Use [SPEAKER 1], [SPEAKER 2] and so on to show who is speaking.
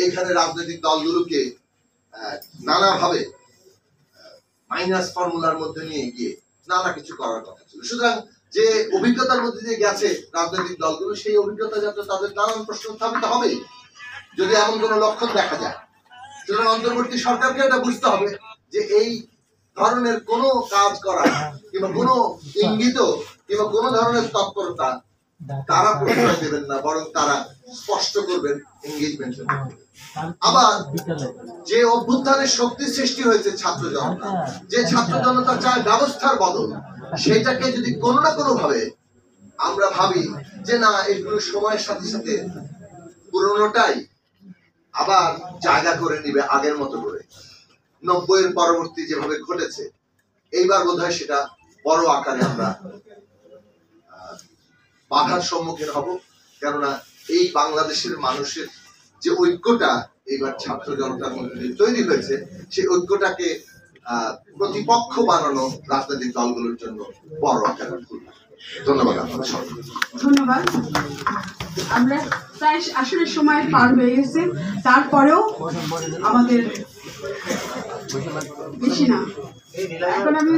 [SPEAKER 1] এইখানে রাজনৈতিক দলগুলোকে নানাভাবে মাইনাস ফর্মুলার মধ্যে নিয়ে গিয়ে নানা কিছু করার কথা ছিল। সুতরাং যে অভিজ্ঞতার মধ্যে দিয়ে গেছে রাজনৈতিক দলগুলো, সেই অভিজ্ঞতা যাতে তাদের নানান প্রশ্ন উত্থাপিত হবে যদি এমন কোনো লক্ষণ দেখা যায়। সুতরাং অন্তর্বর্তী সরকারকে এটা বুঝতে হবে যে এই ধরনের কোনো কাজ করা কিংবা কোনো ইঙ্গিত কিংবা কোনো ধরনের তৎপরতা তারা প্রশ্রয় দেবেন না, বরং তারা স্পষ্ট করবেন এঙ্গেজমেন্ট। আবার যে অভ্যুত্থানের শক্তি সৃষ্টি হয়েছে ছাত্র জনতা, যে ছাত্র জনতা চায় ব্যবস্থার বদল, সেটাকে যদি কোনো না কোনো ভাবে আমরা ভাবি যে না এগুলো সময়ের সাথে সাথে পুরনোটাই আবার জায়গা করে নিবে আগের মতো করে, 90-এর পরবর্তী যেভাবে ঘটেছে, এইবার বোধহয় সেটা বড় আকারে আমরা বাধার সম্মুখীন হব। কেননা এই বাংলাদেশের মানুষের যে ঐক্যটা এইবার ছাত্র জনতার মধ্যে তৈরি হয়েছে, সেই ঐক্যটাকে প্রতিপক্ষ বানানো রাজনৈতিক দলগুলোর জন্য বড় আকারের ভুল। ধন্যবাদ আপনাদের সবাইকে।
[SPEAKER 2] ধন্যবাদ। আমরা প্রায় আসলে সময় পার হয়ে গেছে, তারপরেও আমাদের বেশি না, এখন আমি